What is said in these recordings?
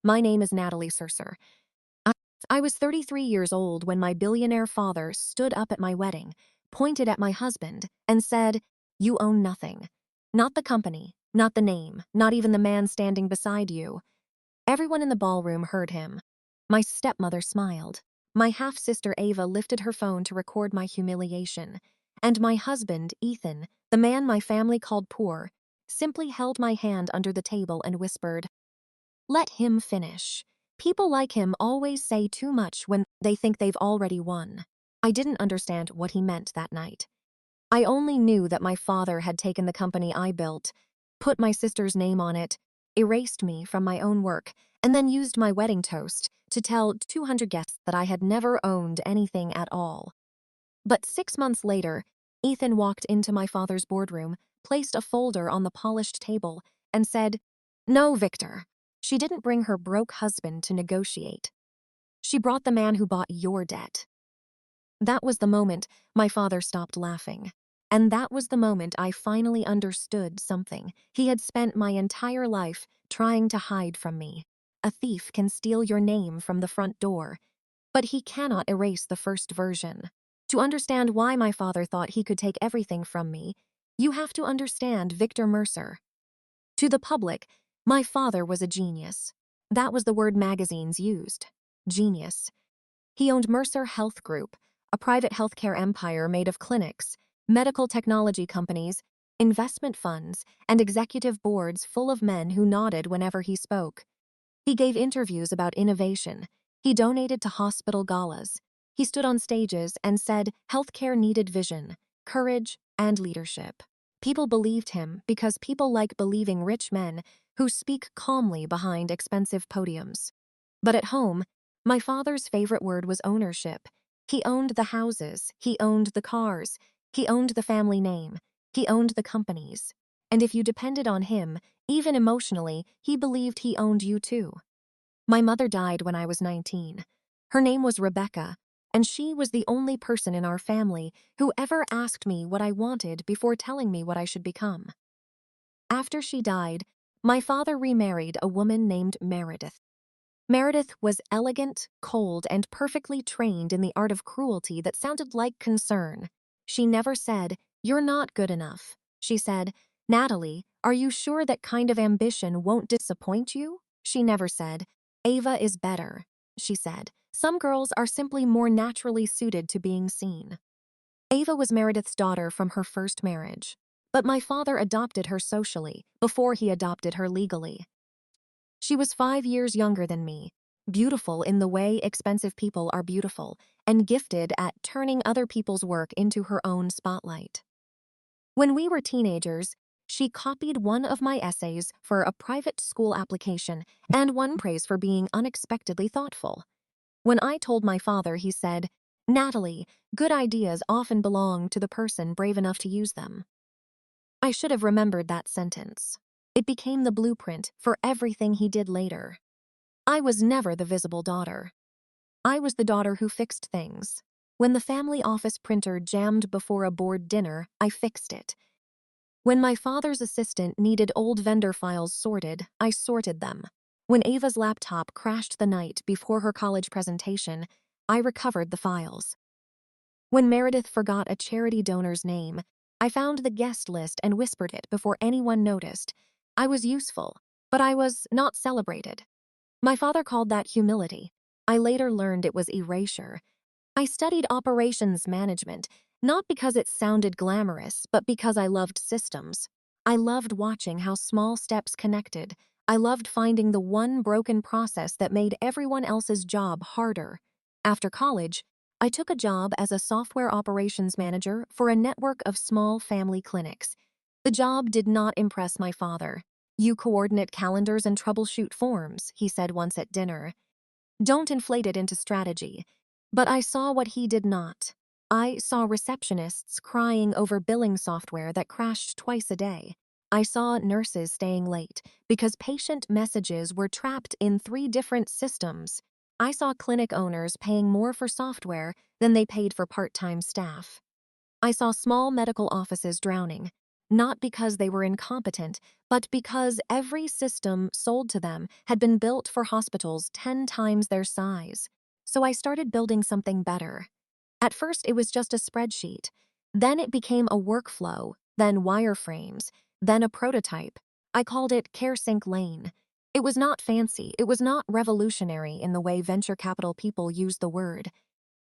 My name is Natalie Surser. I, I was 33 years old when my billionaire father stood up at my wedding, pointed at my husband, and said, "You own nothing. Not the company, not the name, not even the man standing beside you." Everyone in the ballroom heard him. My stepmother smiled. My half-sister Ava lifted her phone to record my humiliation. And my husband, Ethan, the man my family called poor, simply held my hand under the table and whispered, "Let him finish. People like him always say too much when they think they've already won." I didn't understand what he meant that night. I only knew that my father had taken the company I built, put my sister's name on it, erased me from my own work, and then used my wedding toast to tell 200 guests that I had never owned anything at all. But 6 months later, Ethan walked into my father's boardroom, placed a folder on the polished table, and said, "No, Victor. She didn't bring her broke husband to negotiate. She brought the man who bought your debt." That was the moment my father stopped laughing. And that was the moment I finally understood something he had spent my entire life trying to hide from me. A thief can steal your name from the front door, but he cannot erase the first version. To understand why my father thought he could take everything from me, you have to understand Victor Mercer. To the public, my father was a genius. That was the word magazines used. Genius. He owned Mercer Health Group, a private healthcare empire made of clinics, medical technology companies, investment funds, and executive boards full of men who nodded whenever he spoke. He gave interviews about innovation. He donated to hospital galas. He stood on stages and said healthcare needed vision, courage, and leadership. People believed him because people like believing rich men who speak calmly behind expensive podiums. But at home, my father's favorite word was ownership. He owned the houses, he owned the cars, he owned the family name, he owned the companies. And if you depended on him, even emotionally, he believed he owned you too. My mother died when I was 19. Her name was Rebecca, and she was the only person in our family who ever asked me what I wanted before telling me what I should become. After she died, my father remarried a woman named Meredith. Meredith was elegant, cold, and perfectly trained in the art of cruelty that sounded like concern. She never said, "You're not good enough." She said, "Natalie, are you sure that kind of ambition won't disappoint you?" She never said, "Ava is better." She said, "Some girls are simply more naturally suited to being seen." Ava was Meredith's daughter from her first marriage, but my father adopted her socially before he adopted her legally. She was 5 years younger than me, beautiful in the way expensive people are beautiful, and gifted at turning other people's work into her own spotlight. When we were teenagers, she copied one of my essays for a private school application and won praise for being unexpectedly thoughtful. When I told my father, he said, "Natalie, good ideas often belong to the person brave enough to use them." I should have remembered that sentence. It became the blueprint for everything he did later. I was never the visible daughter. I was the daughter who fixed things. When the family office printer jammed before a board dinner, I fixed it. When my father's assistant needed old vendor files sorted, I sorted them. When Ava's laptop crashed the night before her college presentation, I recovered the files. When Meredith forgot a charity donor's name, I found the guest list and whispered it before anyone noticed. I was useful, but I was not celebrated. My father called that humility. I later learned it was erasure. I studied operations management, not because it sounded glamorous, but because I loved systems. I loved watching how small steps connected. I loved finding the one broken process that made everyone else's job harder. After college, I took a job as a software operations manager for a network of small family clinics. The job did not impress my father. "You coordinate calendars and troubleshoot forms," he said once at dinner. "Don't inflate it into strategy." But I saw what he did not. I saw receptionists crying over billing software that crashed twice a day. I saw nurses staying late because patient messages were trapped in 3 different systems. I saw clinic owners paying more for software than they paid for part-time staff. I saw small medical offices drowning. not because they were incompetent, but because every system sold to them had been built for hospitals 10 times their size. So I started building something better. At first, it was just a spreadsheet. Then it became a workflow, then wireframes, then a prototype. I called it CareSync Lane. It was not fancy. It was not revolutionary in the way venture capital people use the word.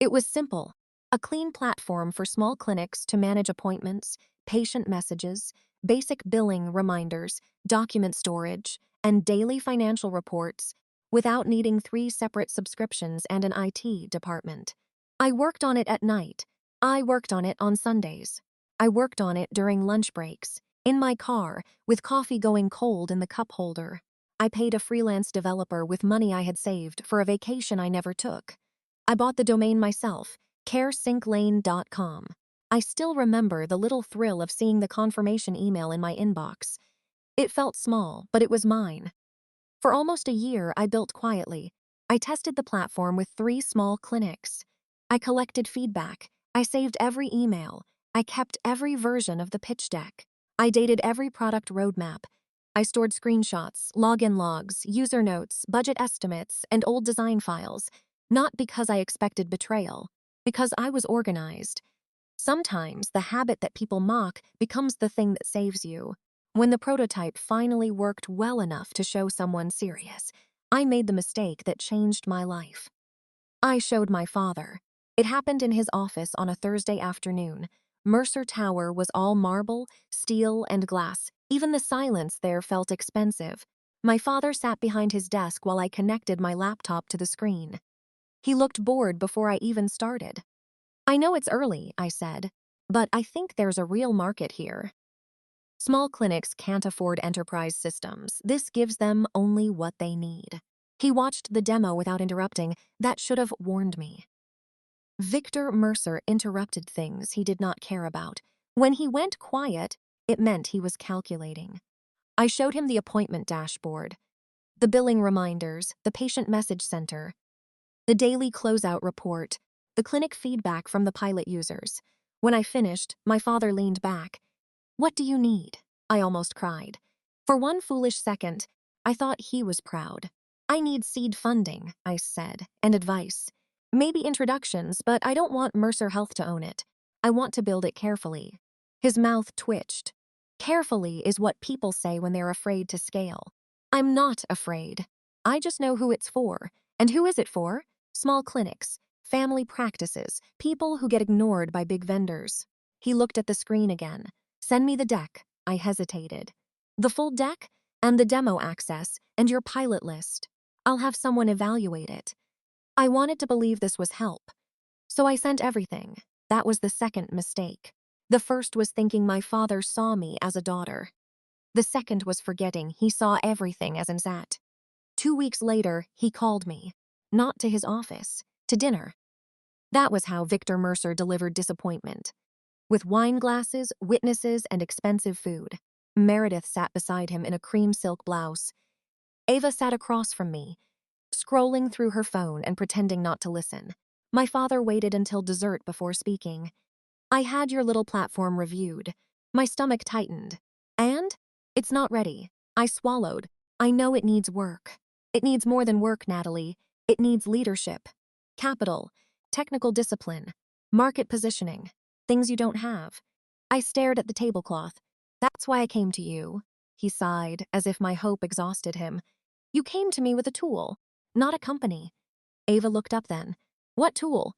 It was simple. A clean platform for small clinics to manage appointments, patient messages, basic billing reminders, document storage, and daily financial reports without needing 3 separate subscriptions and an IT department. I worked on it at night. I worked on it on Sundays. I worked on it during lunch breaks, in my car, with coffee going cold in the cup holder. I paid a freelance developer with money I had saved for a vacation I never took. I bought the domain myself, caresynclane.com. I still remember the little thrill of seeing the confirmation email in my inbox. It felt small, but it was mine. For almost a year, I built quietly. I tested the platform with 3 small clinics. I collected feedback. I saved every email. I kept every version of the pitch deck. I dated every product roadmap. I stored screenshots, login logs, user notes, budget estimates, and old design files, not because I expected betrayal, because I was organized. Sometimes the habit that people mock becomes the thing that saves you. When the prototype finally worked well enough to show someone serious, I made the mistake that changed my life. I showed my father. It happened in his office on a Thursday afternoon. Mercer Tower was all marble, steel, and glass. Even the silence there felt expensive. My father sat behind his desk while I connected my laptop to the screen. He looked bored before I even started. I know it's early, I said, but I think there's a real market here. Small clinics can't afford enterprise systems. This gives them only what they need. He watched the demo without interrupting. That should have warned me. Victor Mercer interrupted things he did not care about. When he went quiet, it meant he was calculating. I showed him the appointment dashboard, the billing reminders, the patient message center, the daily closeout report, the clinic feedback from the pilot users. When I finished, my father leaned back. "What do you need?" I almost cried. For one foolish second, I thought he was proud. "I need seed funding," I said, "and advice. Maybe introductions, but I don't want Mercer Health to own it. I want to build it carefully." His mouth twitched. Carefully is what people say when they're afraid to scale. I'm not afraid. I just know who it's for. And who is it for? Small clinics, family practices, people who get ignored by big vendors. He looked at the screen again. "Send me the deck." I hesitated. "The full deck? And the demo access, and your pilot list. I'll have someone evaluate it." I wanted to believe this was help. So I sent everything. That was the second mistake. The first was thinking my father saw me as a daughter. The second was forgetting he saw everything as an asset. 2 weeks later, he called me. Not to his office, to dinner. That was how Victor Mercer delivered disappointment. With wine glasses, witnesses, and expensive food. Meredith sat beside him in a cream silk blouse. Ava sat across from me, scrolling through her phone and pretending not to listen. My father waited until dessert before speaking. "I had your little platform reviewed." My stomach tightened. "And? It's not ready." I swallowed. "I know it needs work. It needs more than work, Natalie. It needs leadership, capital, technical discipline, market positioning, things you don't have." I stared at the tablecloth. "That's why I came to you." He sighed, as if my hope exhausted him. "You came to me with a tool, not a company." Ava looked up then. "What tool?"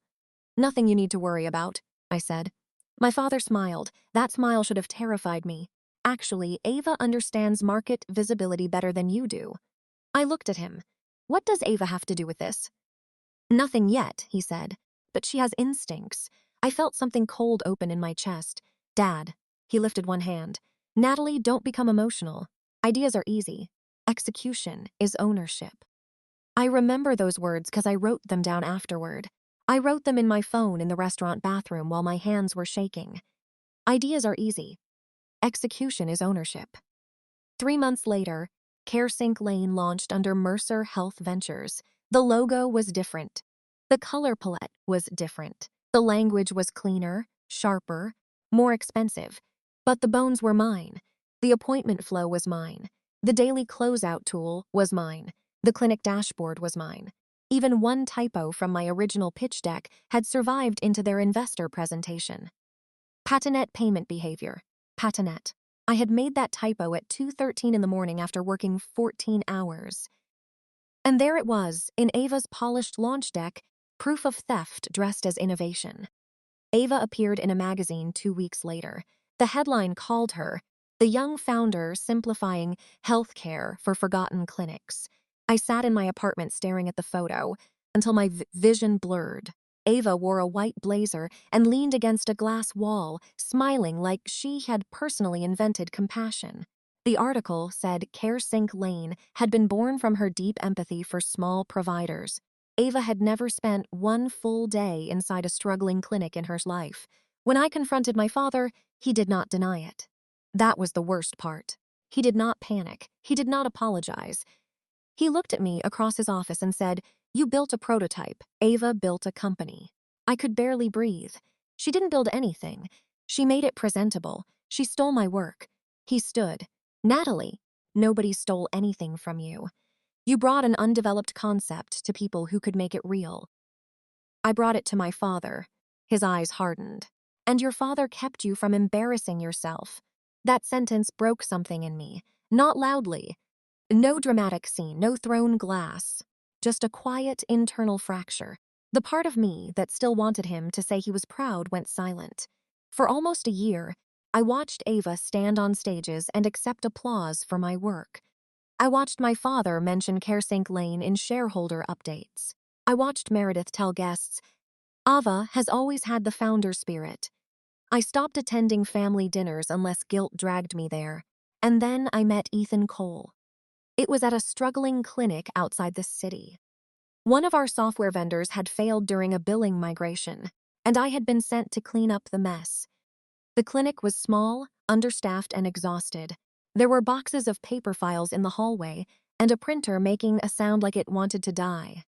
"Nothing you need to worry about," I said. My father smiled. That smile should have terrified me. "Actually, Ava understands market visibility better than you do." I looked at him. "What does Ava have to do with this?" "Nothing yet," he said. "But she has instincts." I felt something cold open in my chest. "Dad." He lifted one hand. "Natalie, don't become emotional. Ideas are easy. Execution is ownership." I remember those words because I wrote them down afterward. I wrote them in my phone in the restaurant bathroom while my hands were shaking. Ideas are easy. Execution is ownership. 3 months later, CareSync Lane launched under Mercer Health Ventures. The logo was different. The color palette was different. The language was cleaner, sharper, more expensive. But the bones were mine. The appointment flow was mine. The daily closeout tool was mine. The clinic dashboard was mine. Even one typo from my original pitch deck had survived into their investor presentation. Patinette payment behavior. Patinette. I had made that typo at 2:13 in the morning after working 14 hours. And there it was, in Ava's polished launch deck, proof of theft dressed as innovation. Ava appeared in a magazine 2 weeks later. The headline called her, "The Young Founder Simplifying Healthcare for Forgotten Clinics." I sat in my apartment staring at the photo until my vision blurred. Ava wore a white blazer and leaned against a glass wall, smiling like she had personally invented compassion. The article said CareSync Lane had been born from her deep empathy for small providers. Ava had never spent one full day inside a struggling clinic in her life. When I confronted my father, he did not deny it. That was the worst part. He did not panic. He did not apologize. He looked at me across his office and said, "You built a prototype. Ava built a company." I could barely breathe. She didn't build anything. She made it presentable. She stole my work. He stood. "Natalie, nobody stole anything from you. You brought an undeveloped concept to people who could make it real." I brought it to my father. His eyes hardened. "And your father kept you from embarrassing yourself." That sentence broke something in me. Not loudly. No dramatic scene, no thrown glass. Just a quiet internal fracture. The part of me that still wanted him to say he was proud went silent. For almost a year, I watched Ava stand on stages and accept applause for my work. I watched my father mention CareSync Lane in shareholder updates. I watched Meredith tell guests, "Ava has always had the founder spirit." I stopped attending family dinners unless guilt dragged me there. And then I met Ethan Cole. It was at a struggling clinic outside the city. One of our software vendors had failed during a billing migration, and I had been sent to clean up the mess. The clinic was small, understaffed, and exhausted. There were boxes of paper files in the hallway, and a printer making a sound like it wanted to die.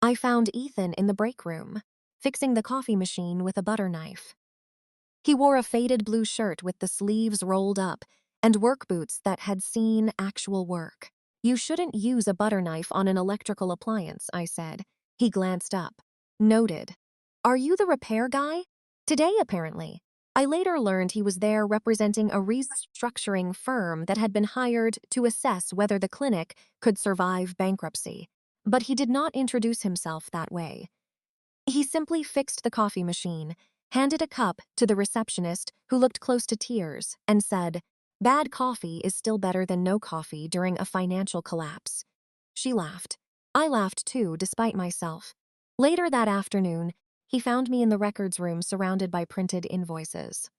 I found Ethan in the break room, fixing the coffee machine with a butter knife. He wore a faded blue shirt with the sleeves rolled up and work boots that had seen actual work. "You shouldn't use a butter knife on an electrical appliance," I said. He glanced up. "Noted. Are you the repair guy?" "Today, apparently." I later learned he was there representing a restructuring firm that had been hired to assess whether the clinic could survive bankruptcy. But he did not introduce himself that way. He simply fixed the coffee machine, handed a cup to the receptionist who looked close to tears, and said, "Bad coffee is still better than no coffee during a financial collapse." She laughed. I laughed too, despite myself. Later that afternoon, he found me in the records room surrounded by printed invoices.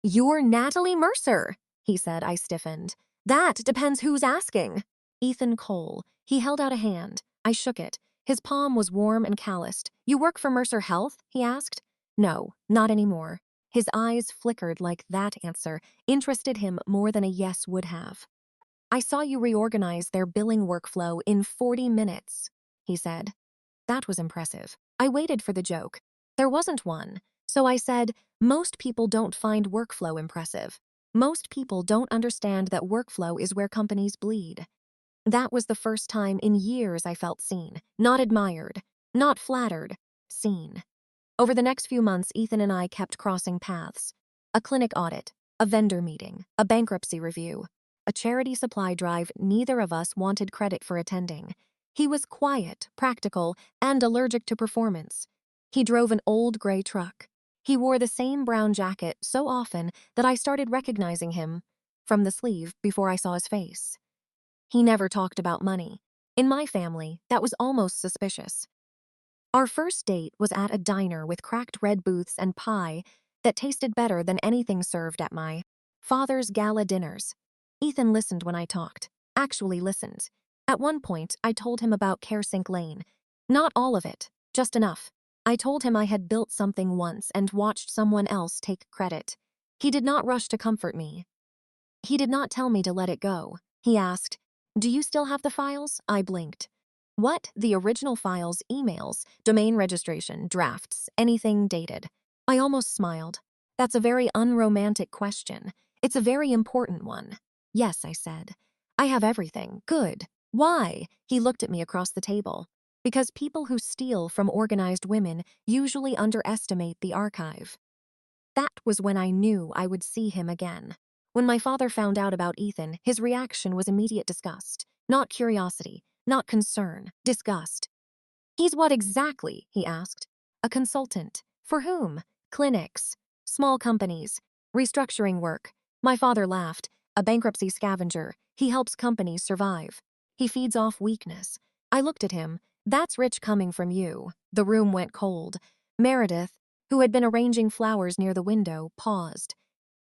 "You're Natalie Mercer," he said. I stiffened. "That depends who's asking." "Ethan Cole." He held out a hand. I shook it. His palm was warm and calloused. "You work for Mercer Health?" he asked. "No, not anymore." His eyes flickered like that answer interested him more than a yes would have. "I saw you reorganize their billing workflow in 40 minutes, he said. That was impressive. I waited for the joke. There wasn't one. So I said, "Most people don't find workflow impressive. Most people don't understand that workflow is where companies bleed." That was the first time in years I felt seen, not admired, not flattered, seen. Over the next few months, Ethan and I kept crossing paths. A clinic audit, a vendor meeting, a bankruptcy review, a charity supply drive neither of us wanted credit for attending. He was quiet, practical, and allergic to performance. He drove an old gray truck. He wore the same brown jacket so often that I started recognizing him from the sleeve before I saw his face. He never talked about money. In my family, that was almost suspicious. Our first date was at a diner with cracked red booths and pie that tasted better than anything served at my father's gala dinners. Ethan listened when I talked, actually listened. At one point, I told him about CareSync Lane. Not all of it, just enough. I told him I had built something once and watched someone else take credit. He did not rush to comfort me. He did not tell me to let it go. He asked, "Do you still have the files?" I blinked. "What?" "The original files, emails, domain registration, drafts, anything dated." I almost smiled. That's a very unromantic question. It's a very important one. Yes, I said. I have everything. Good. Why? He looked at me across the table. Because people who steal from organized women usually underestimate the archive. That was when I knew I would see him again. When my father found out about Ethan, his reaction was immediate disgust. Not curiosity, not concern, disgust. He's what exactly? He asked. A consultant. For whom? Clinics. Small companies. Restructuring work. My father laughed. A bankruptcy scavenger. He helps companies survive. He feeds off weakness. I looked at him. That's rich coming from you. The room went cold. Meredith, who had been arranging flowers near the window, paused.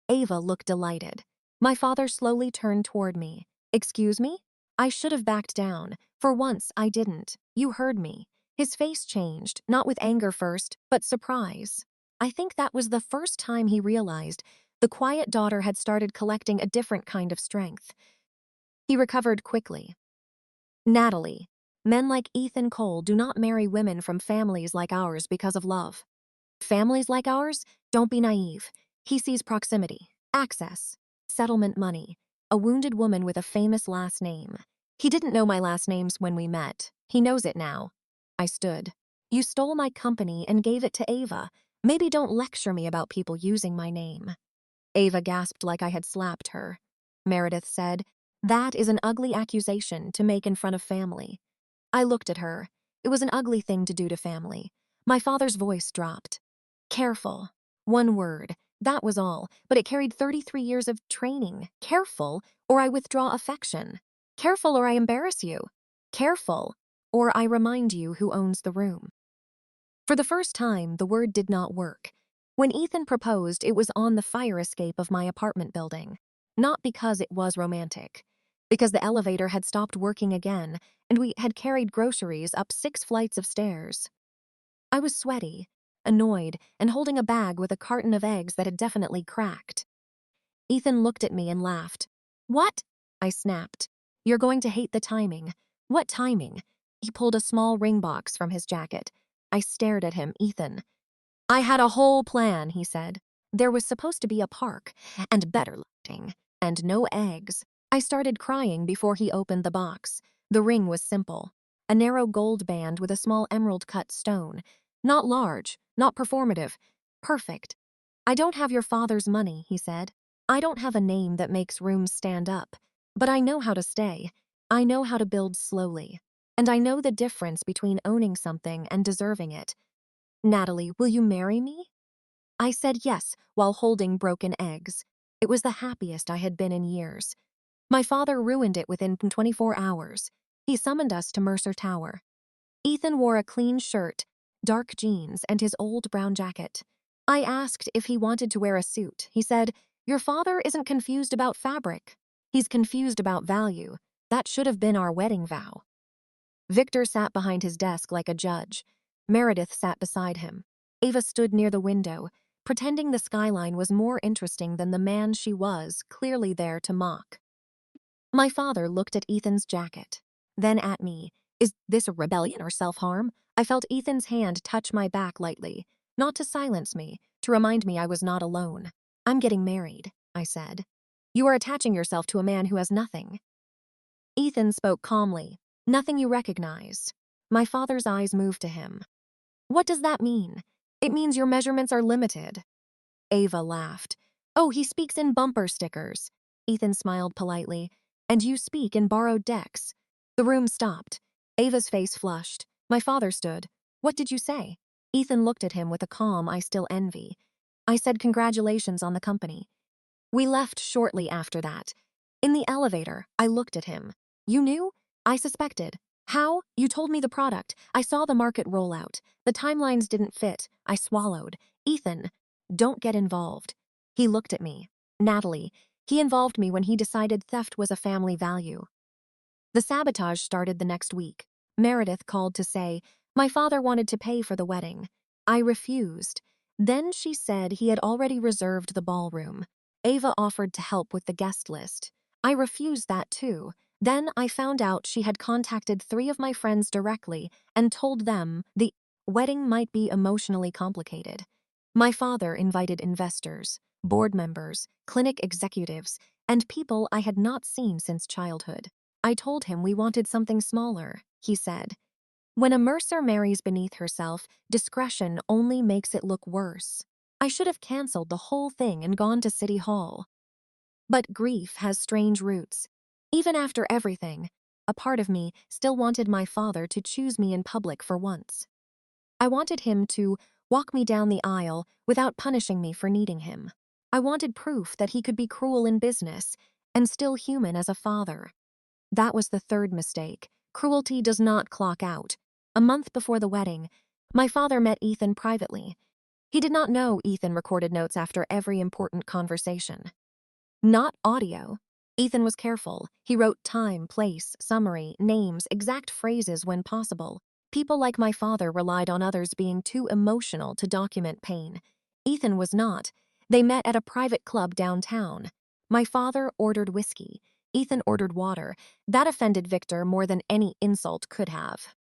Ava looked delighted. My father slowly turned toward me. Excuse me? I should have backed down. For once, I didn't. You heard me. His face changed, not with anger first, but surprise. I think that was the first time he realized the quiet daughter had started collecting a different kind of strength. He recovered quickly. Natalie, men like Ethan Cole do not marry women from families like ours because of love. Families like ours? Don't be naive. He sees proximity, access, settlement money, a wounded woman with a famous last name. He didn't know my last names when we met. He knows it now. I stood. You stole my company and gave it to Ava. Maybe don't lecture me about people using my name. Ava gasped like I had slapped her. Meredith said, that is an ugly accusation to make in front of family. I looked at her. It was an ugly thing to do to family. My father's voice dropped. Careful. One word. That was all, but it carried 33 years of training. Careful, or I withdraw affection. Careful, or I embarrass you. Careful, or I remind you who owns the room. For the first time, the word did not work. When Ethan proposed, it was on the fire escape of my apartment building. Not because it was romantic. Because the elevator had stopped working again, and we had carried groceries up 6 flights of stairs. I was sweaty, annoyed, and holding a bag with a carton of eggs that had definitely cracked. Ethan looked at me and laughed. What? I snapped. You're going to hate the timing. What timing? He pulled a small ring box from his jacket. I stared at him. Ethan. I had a whole plan, he said. There was supposed to be a park, and better lighting, and no eggs. I started crying before he opened the box. The ring was simple. A narrow gold band with a small emerald-cut stone. Not large, not performative. Perfect. I don't have your father's money, he said. I don't have a name that makes rooms stand up. But I know how to stay. I know how to build slowly. And I know the difference between owning something and deserving it. Natalie, will you marry me? I said yes while holding broken eggs. It was the happiest I had been in years. My father ruined it within 24 hours. He summoned us to Mercer Tower. Ethan wore a clean shirt, dark jeans, and his old brown jacket. I asked if he wanted to wear a suit. He said, your father isn't confused about fabric. He's confused about value. That should have been our wedding vow. Victor sat behind his desk like a judge. Meredith sat beside him. Ava stood near the window, pretending the skyline was more interesting than the man she was, clearly there to mock. My father looked at Ethan's jacket, then at me. Is this a rebellion or self-harm? I felt Ethan's hand touch my back lightly, not to silence me, to remind me I was not alone. I'm getting married, I said. You are attaching yourself to a man who has nothing. Ethan spoke calmly. Nothing you recognize. My father's eyes moved to him. What does that mean? It means your measurements are limited. Ava laughed. Oh, he speaks in bumper stickers. Ethan smiled politely. And you speak in borrowed decks. The room stopped. Ava's face flushed. My father stood. What did you say? Ethan looked at him with a calm I still envy. I said congratulations on the company. We left shortly after that. In the elevator, I looked at him. You knew? I suspected. How? You told me the product. I saw the market rollout. The timelines didn't fit. I swallowed. Ethan, don't get involved. He looked at me. Natalie, he involved me when he decided theft was a family value. The sabotage started the next week. Meredith called to say, my father wanted to pay for the wedding. I refused. Then she said he had already reserved the ballroom. Ava offered to help with the guest list. I refused that too. Then I found out she had contacted 3 of my friends directly and told them the wedding might be emotionally complicated. My father invited investors, board members, clinic executives, and people I had not seen since childhood. I told him we wanted something smaller, he said. When a Mercer marries beneath herself, discretion only makes it look worse. I should have canceled the whole thing and gone to City Hall. But grief has strange roots. Even after everything, a part of me still wanted my father to choose me in public for once. I wanted him to walk me down the aisle without punishing me for needing him. I wanted proof that he could be cruel in business and still human as a father. That was the third mistake. Cruelty does not clock out. A month before the wedding, my father met Ethan privately. He did not know Ethan recorded notes after every important conversation. Not audio. Ethan was careful. He wrote time, place, summary, names, exact phrases when possible. People like my father relied on others being too emotional to document pain. Ethan was not. They met at a private club downtown. My father ordered whiskey. Ethan ordered water. That offended Victor more than any insult could have.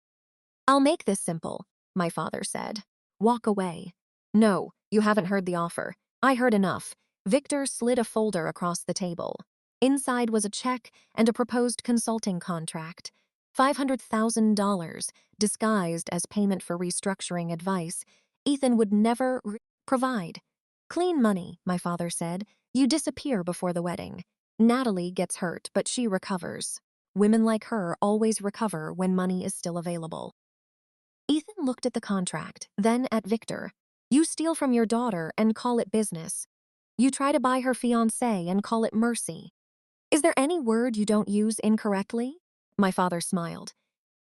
"I'll make this simple," my father said. "Walk away." "No, you haven't heard the offer." "I heard enough." Victor slid a folder across the table. Inside was a check and a proposed consulting contract. $500,000, disguised as payment for restructuring advice, Ethan would never provide. "Clean money," my father said. "You disappear before the wedding. Natalie gets hurt, but she recovers. Women like her always recover when money is still available." Ethan looked at the contract, then at Victor. "You steal from your daughter and call it business. You try to buy her fiancé and call it mercy. Is there any word you don't use incorrectly?" My father smiled.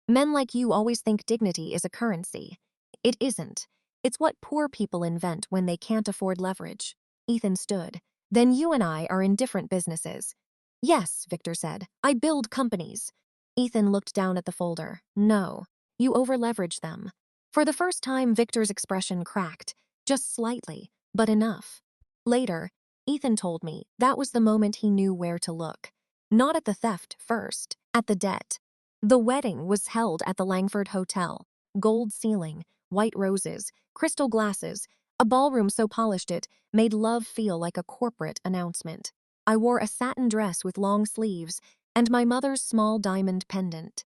"Men like you always think dignity is a currency. It isn't. It's what poor people invent when they can't afford leverage." Ethan stood. "Then you and I are in different businesses." "Yes," Victor said. "I build companies." Ethan looked down at the folder. "No, you over-leverage them." For the first time, Victor's expression cracked, just slightly, but enough. Later, Ethan told me that was the moment he knew where to look. Not at the theft first, at the debt. The wedding was held at the Langford Hotel. Gold ceiling, white roses, crystal glasses, a ballroom so polished it made love feel like a corporate announcement. I wore a satin dress with long sleeves and my mother's small diamond pendant.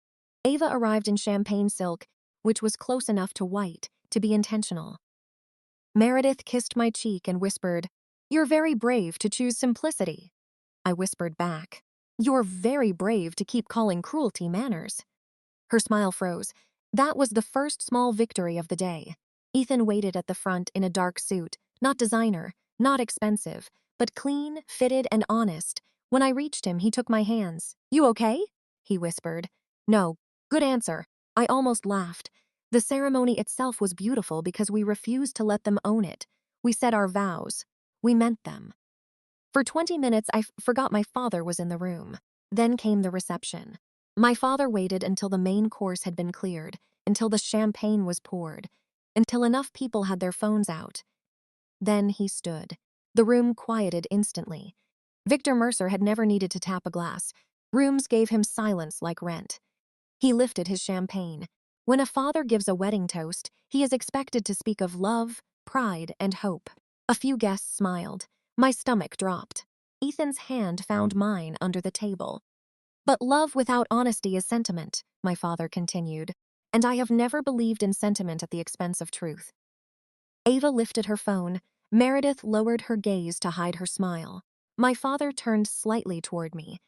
Ava arrived in champagne silk, which was close enough to white to be intentional. Meredith kissed my cheek and whispered, "You're very brave to choose simplicity." I whispered back, "You're very brave to keep calling cruelty manners." Her smile froze. That was the first small victory of the day. Ethan waited at the front in a dark suit, not designer, not expensive, but clean, fitted, and honest. When I reached him, he took my hands. "You okay?" he whispered. "No, good answer." I almost laughed. The ceremony itself was beautiful because we refused to let them own it. We said our vows. We meant them. For 20 minutes, I forgot my father was in the room. Then came the reception. My father waited until the main course had been cleared, until the champagne was poured, until enough people had their phones out. Then he stood. The room quieted instantly. Victor Mercer had never needed to tap a glass. Rooms gave him silence like rent. He lifted his champagne. When a father gives a wedding toast, he is expected to speak of love, pride, and hope. A few guests smiled. My stomach dropped. Ethan's hand found mine under the table. "But love without honesty is sentiment," my father continued, "and I have never believed in sentiment at the expense of truth." Ava lifted her phone. Meredith lowered her gaze to hide her smile. My father turned slightly toward me.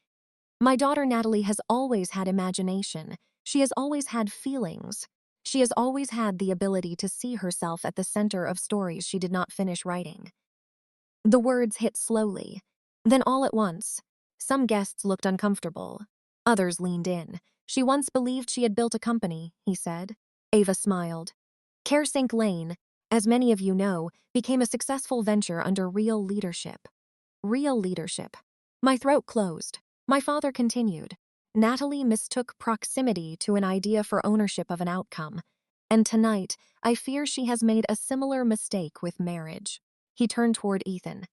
"My daughter Natalie has always had imagination. She has always had feelings. She has always had the ability to see herself at the center of stories she did not finish writing." The words hit slowly. Then all at once, some guests looked uncomfortable. Others leaned in. "She once believed she had built a company," he said. Ava smiled. "Caresink Lane, as many of you know, became a successful venture under real leadership." Real leadership. My throat closed. My father continued. "Natalie mistook proximity to an idea for ownership of an outcome. And tonight, I fear she has made a similar mistake with marriage." He turned toward Ethan.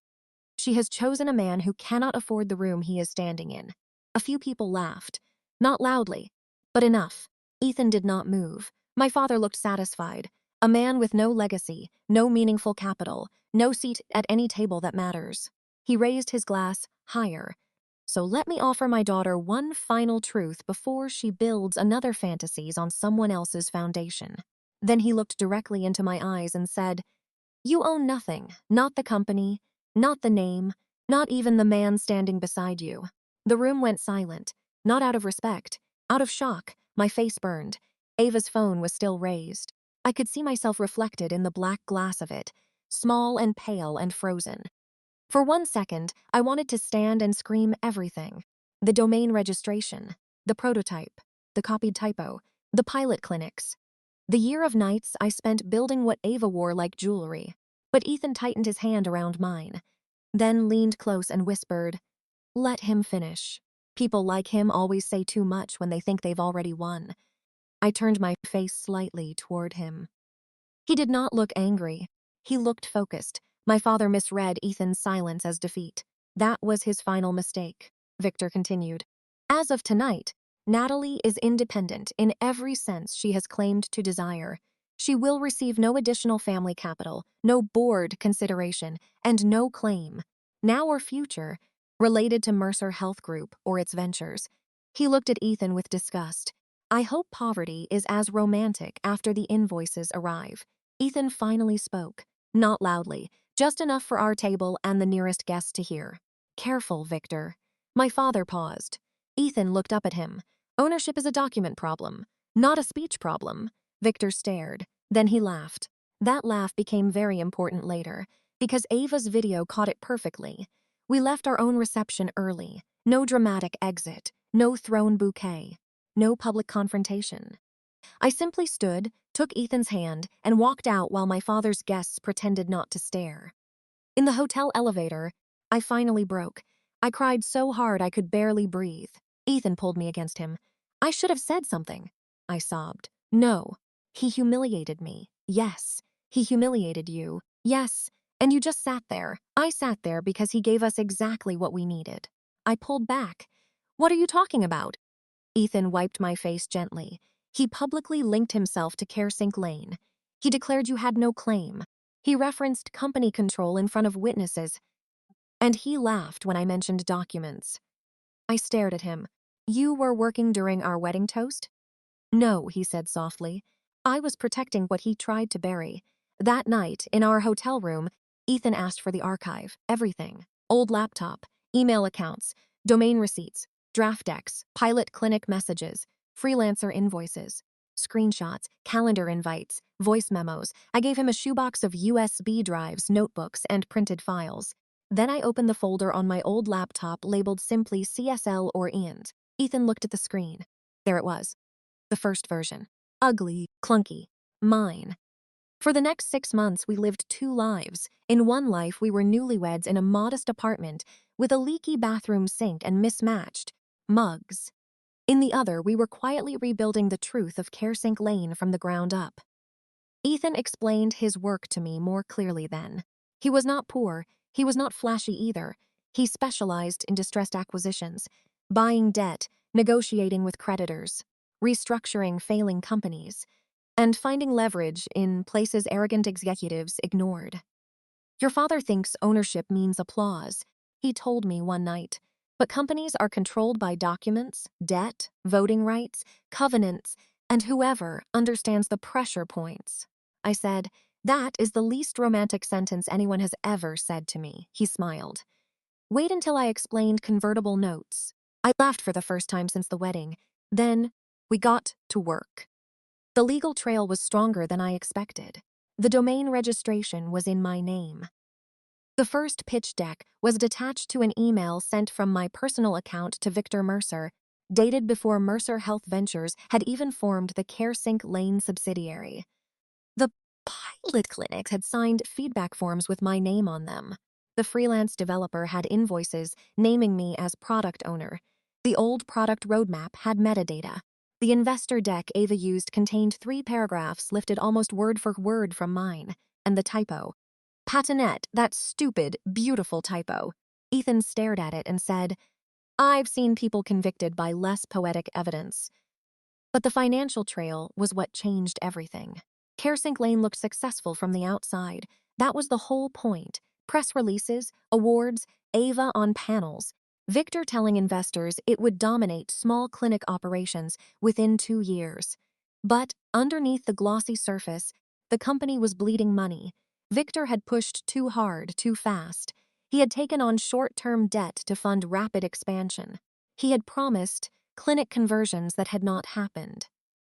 "She has chosen a man who cannot afford the room he is standing in." A few people laughed. Not loudly, but enough. Ethan did not move. My father looked satisfied. A man with no legacy, no meaningful capital, no seat at any table that matters. He raised his glass higher. So let me offer my daughter one final truth before she builds another fantasies on someone else's foundation. Then he looked directly into my eyes and said, "You own nothing, not the company, not the name, not even the man standing beside you." The room went silent, not out of respect, out of shock. My face burned. Ava's phone was still raised. I could see myself reflected in the black glass of it, small and pale and frozen. For 1 second, I wanted to stand and scream everything. The domain registration, the prototype, the copied typo, the pilot clinics. The year of nights I spent building what Ava wore like jewelry. But Ethan tightened his hand around mine, then leaned close and whispered, "Let him finish. People like him always say too much when they think they've already won." I turned my face slightly toward him. He did not look angry. He looked focused. My father misread Ethan's silence as defeat. "That was his final mistake," Victor continued. "As of tonight, Natalie is independent in every sense she has claimed to desire. She will receive no additional family capital, no board consideration, and no claim, now or future, related to Mercer Health Group or its ventures." He looked at Ethan with disgust. "I hope poverty is as romantic after the invoices arrive." Ethan finally spoke, not loudly, just enough for our table and the nearest guest to hear. "Careful, Victor." My father paused. Ethan looked up at him. "Ownership is a document problem, not a speech problem." Victor stared. Then he laughed. That laugh became very important later, because Ava's video caught it perfectly. We left our own reception early. No dramatic exit, no thrown bouquet, no public confrontation. I simply stood, took Ethan's hand, and walked out while my father's guests pretended not to stare. In the hotel elevator, I finally broke. I cried so hard I could barely breathe. Ethan pulled me against him. "I should have said something," I sobbed. "No. He humiliated me. Yes. He humiliated you. Yes. And you just sat there. I sat there because he gave us exactly what we needed." I pulled back. "What are you talking about?" Ethan wiped my face gently. "He publicly linked himself to CareSync Lane. He declared you had no claim. He referenced company control in front of witnesses. And he laughed when I mentioned documents." I stared at him. "You were working during our wedding toast?" "No," he said softly. "I was protecting what he tried to bury." That night, in our hotel room, Ethan asked for the archive, everything. Old laptop, email accounts, domain receipts, draft decks, pilot clinic messages, freelancer invoices, screenshots, calendar invites, voice memos. I gave him a shoebox of USB drives, notebooks, and printed files. Then I opened the folder on my old laptop labeled simply CSL or IAND. Ethan looked at the screen. There it was. The first version. Ugly, clunky, mine. For the next 6 months, we lived two lives. In one life, we were newlyweds in a modest apartment with a leaky bathroom sink and mismatched mugs. In the other, we were quietly rebuilding the truth of CareSync Lane from the ground up. Ethan explained his work to me more clearly then. He was not poor. He was not flashy either. He specialized in distressed acquisitions, buying debt, negotiating with creditors, restructuring failing companies, and finding leverage in places arrogant executives ignored. "Your father thinks ownership means applause," he told me one night. "But companies are controlled by documents, debt, voting rights, covenants, and whoever understands the pressure points." I said, "That is the least romantic sentence anyone has ever said to me." He smiled. "Wait until I explained convertible notes." I laughed for the first time since the wedding. Then we got to work. The legal trail was stronger than I expected. The domain registration was in my name. The first pitch deck was attached to an email sent from my personal account to Victor Mercer, dated before Mercer Health Ventures had even formed the CareSync Lane subsidiary. The pilot clinics had signed feedback forms with my name on them. The freelance developer had invoices naming me as product owner. The old product roadmap had metadata. The investor deck Ava used contained 3 paragraphs lifted almost word for word from mine, and the typo. "Patinette, that stupid, beautiful typo." Ethan stared at it and said, "I've seen people convicted by less poetic evidence." But the financial trail was what changed everything. CareSync Lane looked successful from the outside. That was the whole point. Press releases, awards, Ava on panels. Victor telling investors it would dominate small clinic operations within 2 years. But underneath the glossy surface, the company was bleeding money. Victor had pushed too hard, too fast. He had taken on short-term debt to fund rapid expansion. He had promised clinic conversions that had not happened.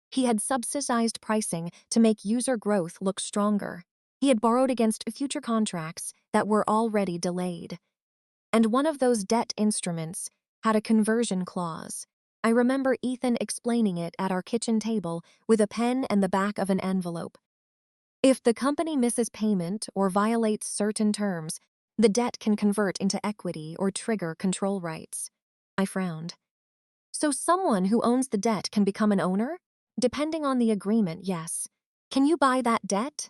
He had subsidized pricing to make user growth look stronger. He had borrowed against future contracts that were already delayed. And one of those debt instruments had a conversion clause. I remember Ethan explaining it at our kitchen table with a pen and the back of an envelope. If the company misses payment or violates certain terms, the debt can convert into equity or trigger control rights. I frowned. So someone who owns the debt can become an owner? Depending on the agreement, yes. Can you buy that debt?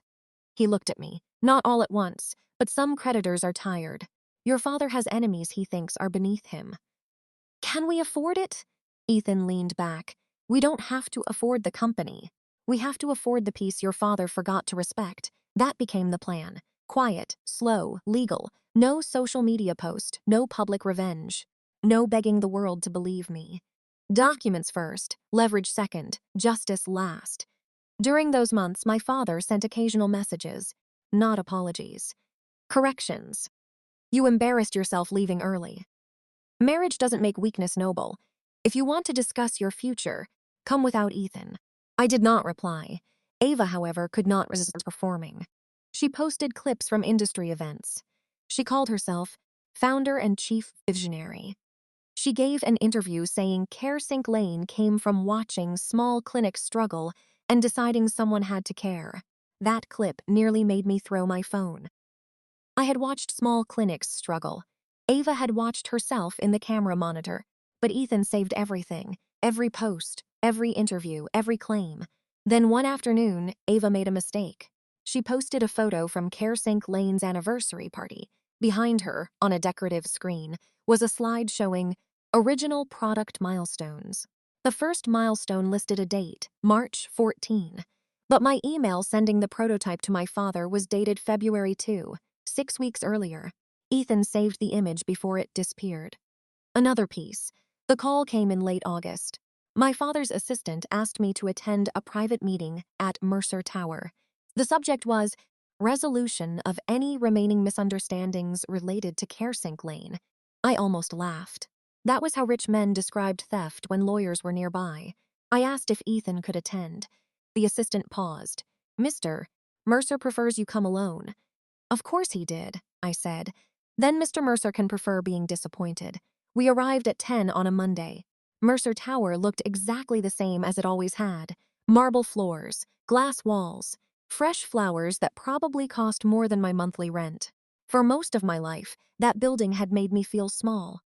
He looked at me. Not all at once, but some creditors are tired. Your father has enemies he thinks are beneath him. Can we afford it? Ethan leaned back. We don't have to afford the company. We have to afford the peace your father forgot to respect. That became the plan. Quiet, slow, legal. No social media post, no public revenge. No begging the world to believe me. Documents first, leverage second, justice last. During those months, my father sent occasional messages, not apologies. Corrections. You embarrassed yourself leaving early. Marriage doesn't make weakness noble. If you want to discuss your future, come without Ethan. I did not reply. Ava, however, could not resist performing. She posted clips from industry events. She called herself founder and chief visionary. She gave an interview saying CareSync Lane came from watching small clinics struggle and deciding someone had to care. That clip nearly made me throw my phone. I had watched small clinics struggle. Ava had watched herself in the camera monitor, but Ethan saved everything, every post, every interview, every claim. Then one afternoon, Ava made a mistake. She posted a photo from CareSync Lane's anniversary party. Behind her, on a decorative screen, was a slide showing original product milestones. The first milestone listed a date, March 14. But my email sending the prototype to my father was dated February 2, 6 weeks earlier. Ethan saved the image before it disappeared. Another piece. The call came in late August. My father's assistant asked me to attend a private meeting at Mercer Tower. The subject was resolution of any remaining misunderstandings related to CareSync Lane. I almost laughed. That was how rich men described theft when lawyers were nearby. I asked if Ethan could attend. The assistant paused. Mr. Mercer prefers you come alone. Of course he did, I said. Then Mr. Mercer can prefer being disappointed. We arrived at 10 on a Monday. Mercer Tower looked exactly the same as it always had. Marble floors, glass walls, fresh flowers that probably cost more than my monthly rent. For most of my life, that building had made me feel small.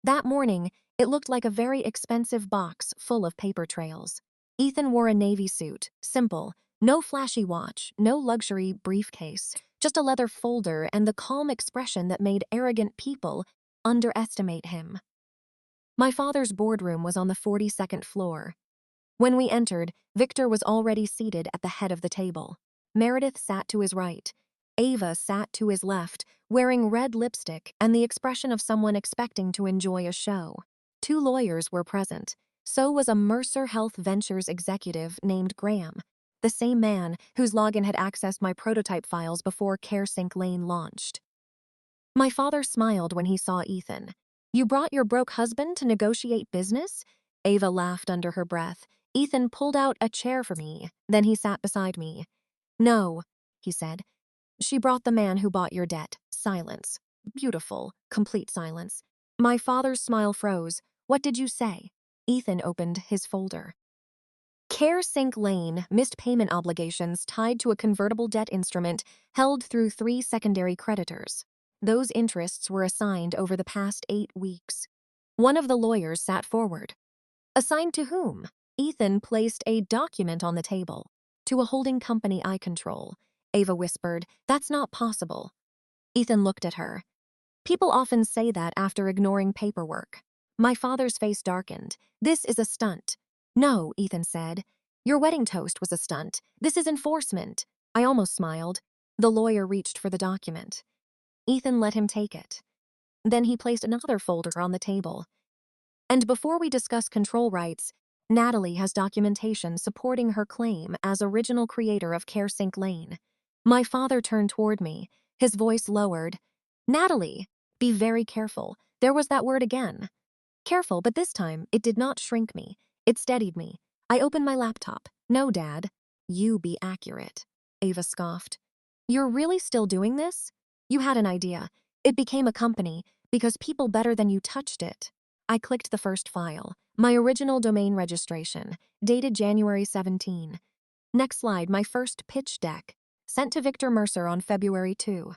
That morning, it looked like a very expensive box full of paper trails. Ethan wore a navy suit, simple, no flashy watch, no luxury briefcase, just a leather folder and the calm expression that made arrogant people underestimate him. My father's boardroom was on the 42nd floor. When we entered, Victor was already seated at the head of the table. Meredith sat to his right. Ava sat to his left, wearing red lipstick and the expression of someone expecting to enjoy a show. 2 lawyers were present. So was a Mercer Health Ventures executive named Graham, the same man whose login had accessed my prototype files before CareSync Lane launched. My father smiled when he saw Ethan. You brought your broke husband to negotiate business? Ava laughed under her breath. Ethan pulled out a chair for me, then he sat beside me. No, he said. She brought the man who bought your debt. Silence. Beautiful, complete silence. My father's smile froze. What did you say? Ethan opened his folder. CareSync Lane missed payment obligations tied to a convertible debt instrument held through 3 secondary creditors. Those interests were assigned over the past 8 weeks. One of the lawyers sat forward. Assigned to whom? Ethan placed a document on the table. To a holding company I control. Ava whispered, That's not possible. Ethan looked at her. People often say that after ignoring paperwork. My father's face darkened. This is a stunt. No, Ethan said. Your wedding toast was a stunt. This is enforcement. I almost smiled. The lawyer reached for the document. Ethan let him take it. Then he placed another folder on the table. And before we discuss control rights, Natalie has documentation supporting her claim as original creator of CareSync Lane. My father turned toward me, his voice lowered. Natalie, be very careful. There was that word again. Careful, but this time it did not shrink me. It steadied me. I opened my laptop. No, Dad. You be accurate. Ava scoffed. You're really still doing this? You had an idea. It became a company because people better than you touched it. I clicked the first file. My original domain registration, dated January 17. Next slide, my first pitch deck, sent to Victor Mercer on February 2.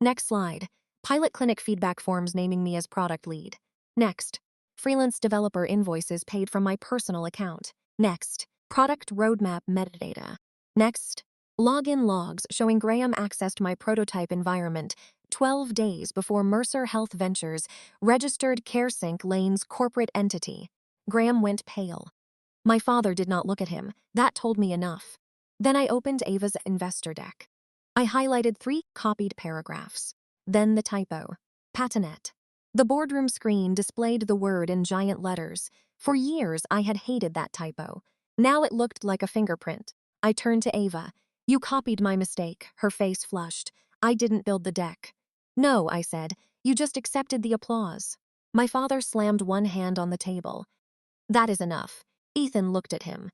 Next slide, pilot clinic feedback forms naming me as product lead. Next, freelance developer invoices paid from my personal account. Next, product roadmap metadata. Next, login logs showing Graham accessed my prototype environment 12 days before Mercer Health Ventures registered CareSync Lane's corporate entity. Graham went pale. My father did not look at him. That told me enough. Then I opened Ava's investor deck. I highlighted 3 copied paragraphs. Then the typo. Patinette. The boardroom screen displayed the word in giant letters. For years, I had hated that typo. Now it looked like a fingerprint. I turned to Ava. You copied my mistake. Her face flushed. I didn't build the deck. No, I said. You just accepted the applause. My father slammed one hand on the table. That is enough. Ethan looked at him.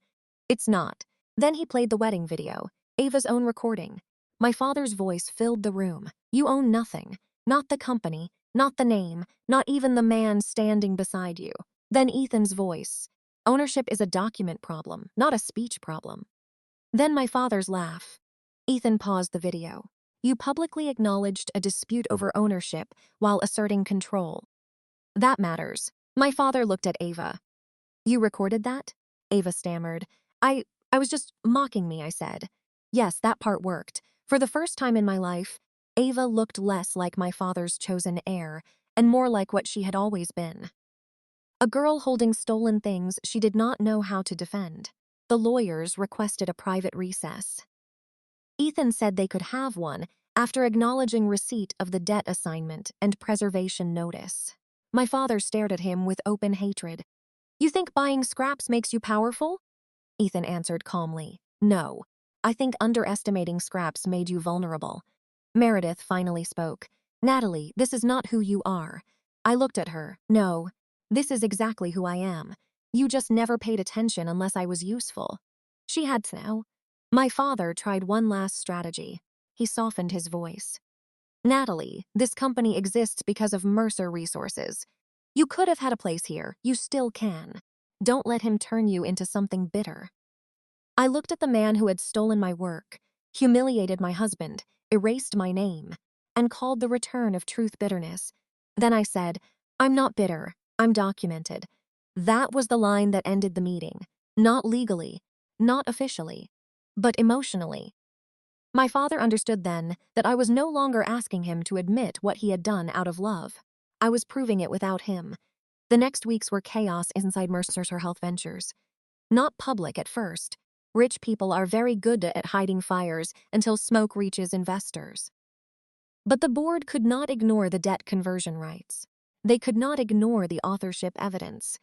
It's not. Then he played the wedding video, Ava's own recording. My father's voice filled the room. You own nothing. Not the company, not the name, not even the man standing beside you. Then Ethan's voice. Ownership is a document problem, not a speech problem. Then my father's laugh. Ethan paused the video. You publicly acknowledged a dispute over ownership while asserting control. That matters. My father looked at Ava. You recorded that? Ava stammered. I was just mocking me, I said. Yes, that part worked. For the first time in my life, Ava looked less like my father's chosen heir and more like what she had always been. A girl holding stolen things she did not know how to defend. The lawyers requested a private recess. Ethan said they could have one after acknowledging receipt of the debt assignment and preservation notice. My father stared at him with open hatred. You think buying scraps makes you powerful? Ethan answered calmly. No. I think underestimating scraps made you vulnerable. Meredith finally spoke. Natalie, this is not who you are. I looked at her. No. This is exactly who I am. You just never paid attention unless I was useful. She had to know. My father tried one last strategy. He softened his voice. Natalie, this company exists because of Mercer Resources. You could have had a place here. You still can. Don't let him turn you into something bitter. I looked at the man who had stolen my work, humiliated my husband, erased my name, and called the return of truth bitterness. Then I said, I'm not bitter. I'm documented. That was the line that ended the meeting. Not legally, not officially, but emotionally. My father understood then that I was no longer asking him to admit what he had done out of love. I was proving it without him. The next weeks were chaos inside Mercer Health Ventures. Not public at first. Rich people are very good at hiding fires until smoke reaches investors. But the board could not ignore the debt conversion rights. They could not ignore the authorship evidence.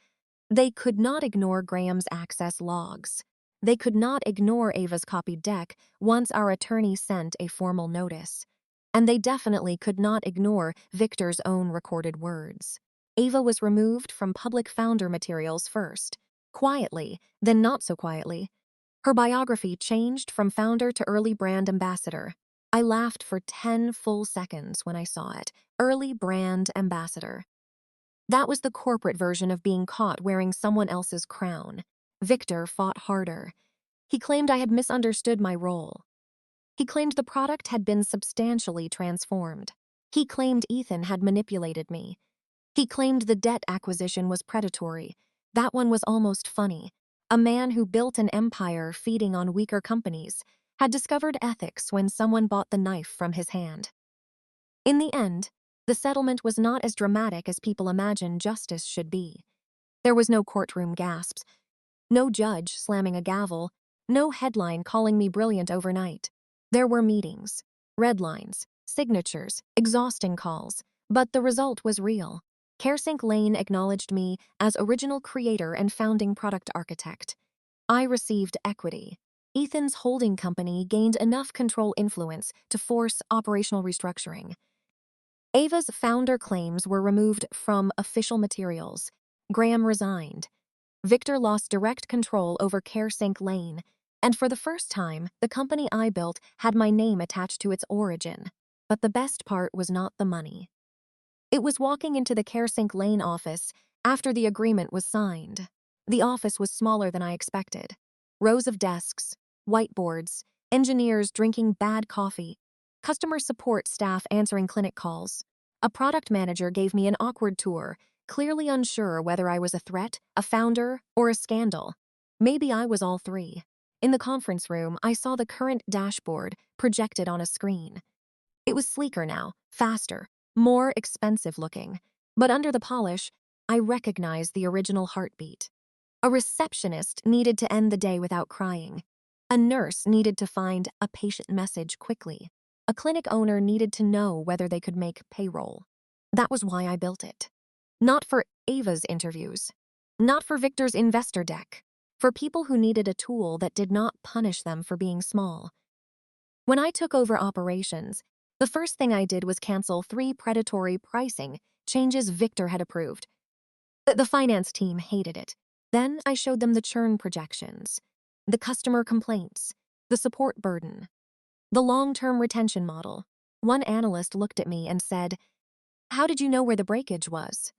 They could not ignore Graham's access logs. They could not ignore Ava's copied deck once our attorney sent a formal notice. And they definitely could not ignore Victor's own recorded words. Ava was removed from public founder materials first, quietly, then not so quietly. Her biography changed from founder to early brand ambassador. I laughed for 10 full seconds when I saw it. Early brand ambassador. That was the corporate version of being caught wearing someone else's crown. Victor fought harder. He claimed I had misunderstood my role. He claimed the product had been substantially transformed. He claimed Ethan had manipulated me. He claimed the debt acquisition was predatory. That one was almost funny. A man who built an empire feeding on weaker companies had discovered ethics when someone bought the knife from his hand. In the end, the settlement was not as dramatic as people imagine justice should be. There was no courtroom gasps, no judge slamming a gavel, No headline calling me brilliant overnight. There were meetings, red lines, signatures, exhausting calls, but the result was real. CareSync Lane acknowledged me as original creator and founding product architect. I received equity. Ethan's holding company gained enough control influence to force operational restructuring. Ava's founder claims were removed from official materials. Graham resigned. Victor lost direct control over CareSync Lane, and for the first time, the company I built had my name attached to its origin. But the best part was not the money. It was walking into the CareSync Lane office after the agreement was signed. The office was smaller than I expected. Rows of desks, whiteboards, engineers drinking bad coffee, customer support staff answering clinic calls. A product manager gave me an awkward tour, clearly unsure whether I was a threat, a founder, or a scandal. Maybe I was all three. In the conference room, I saw the current dashboard projected on a screen. It was sleeker now, faster, more expensive looking. But under the polish, I recognized the original heartbeat. A receptionist needed to end the day without crying. A nurse needed to find a patient message quickly. A clinic owner needed to know whether they could make payroll. That was why I built it. Not for Ava's interviews. Not for Victor's investor deck. For people who needed a tool that did not punish them for being small. When I took over operations, the first thing I did was cancel 3 predatory pricing changes Victor had approved. The finance team hated it. Then I showed them the churn projections, the customer complaints, the support burden, the long-term retention model. One analyst looked at me and said, "How did you know where the breakage was?"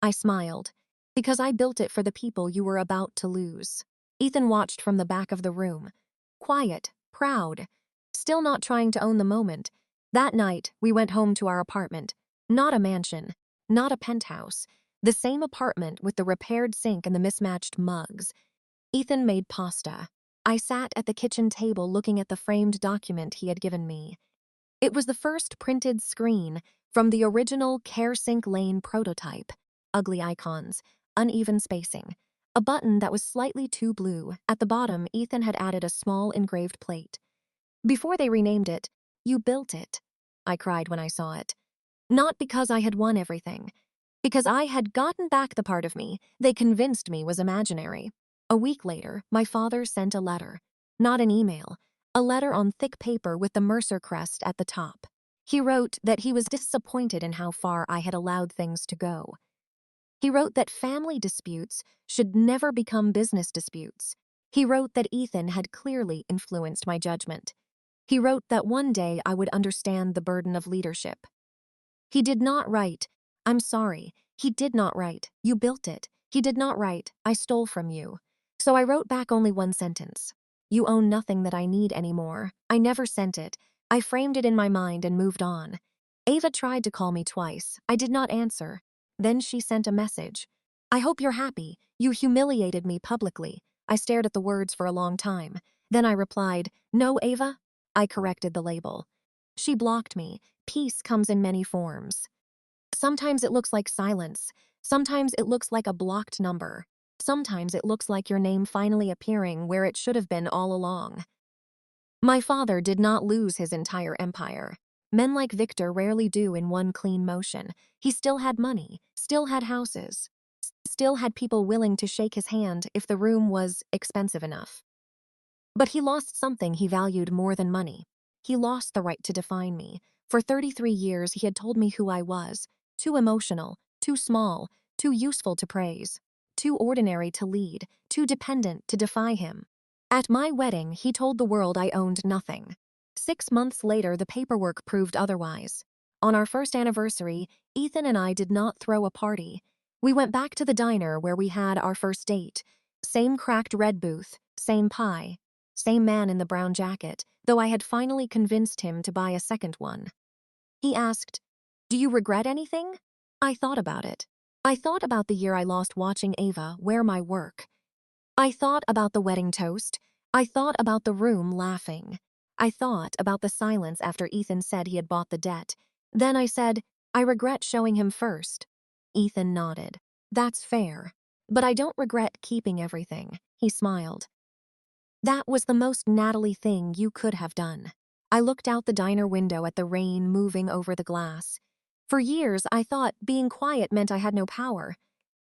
I smiled, because I built it for the people you were about to lose. Ethan watched from the back of the room, quiet, proud, still not trying to own the moment. That night, we went home to our apartment. Not a mansion, not a penthouse, the same apartment with the repaired sink and the mismatched mugs. Ethan made pasta. I sat at the kitchen table looking at the framed document he had given me. It was the first printed screen from the original CareSync Lane prototype. Ugly icons, uneven spacing, a button that was slightly too blue. At the bottom, Ethan had added a small engraved plate. Before they renamed it, "You built it," I cried when I saw it. Not because I had won everything, because I had gotten back the part of me they convinced me was imaginary. A week later, my father sent a letter. Not an email, a letter on thick paper with the Mercer crest at the top. He wrote that he was disappointed in how far I had allowed things to go. He wrote that family disputes should never become business disputes. He wrote that Ethan had clearly influenced my judgment. He wrote that one day I would understand the burden of leadership. He did not write, "I'm sorry." He did not write, "You built it." He did not write, "I stole from you." So I wrote back only one sentence. "You own nothing that I need anymore." I never sent it. I framed it in my mind and moved on. Ava tried to call me twice. I did not answer. Then she sent a message. "I hope you're happy. You humiliated me publicly." I stared at the words for a long time. Then I replied, "No, Ava." I corrected the label. She blocked me. Peace comes in many forms. Sometimes it looks like silence. Sometimes it looks like a blocked number. Sometimes it looks like your name finally appearing where it should have been all along. My father did not lose his entire empire. Men like Victor rarely do in one clean motion. He still had money, still had houses, still had people willing to shake his hand if the room was expensive enough. But he lost something he valued more than money. He lost the right to define me. For 33 years, he had told me who I was. Too emotional, too small, too useful to praise, too ordinary to lead, too dependent to defy him. At my wedding, he told the world I owned nothing. 6 months later, the paperwork proved otherwise. On our first anniversary, Ethan and I did not throw a party. We went back to the diner where we had our first date. Same cracked red booth, same pie. Same man in the brown jacket, though I had finally convinced him to buy a second one. He asked, "Do you regret anything?" I thought about it. I thought about the year I lost watching Ava wear my work. I thought about the wedding toast. I thought about the room laughing. I thought about the silence after Ethan said he had bought the debt. Then I said, "I regret showing him first." Ethan nodded. "That's fair. But I don't regret keeping everything." He smiled. That was the most Natalie thing you could have done. I looked out the diner window at the rain moving over the glass. For years, I thought being quiet meant I had no power.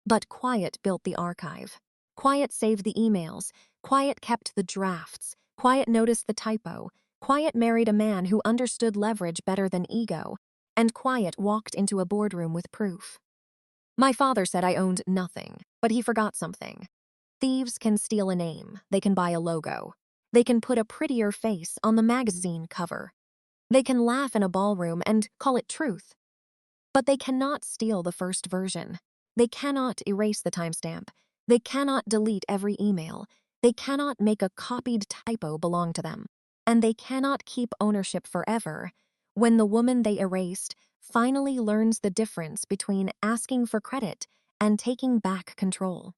But quiet built the archive. Quiet saved the emails. Quiet kept the drafts. Quiet noticed the typo. Quiet married a man who understood leverage better than ego. And Quiet walked into a boardroom with proof. My father said I owned nothing, but he forgot something. Thieves can steal a name. They can buy a logo. They can put a prettier face on the magazine cover. They can laugh in a ballroom and call it truth. But they cannot steal the first version. They cannot erase the timestamp. They cannot delete every email. They cannot make a copied typo belong to them. And they cannot keep ownership forever when the woman they erased finally learns the difference between asking for credit and taking back control.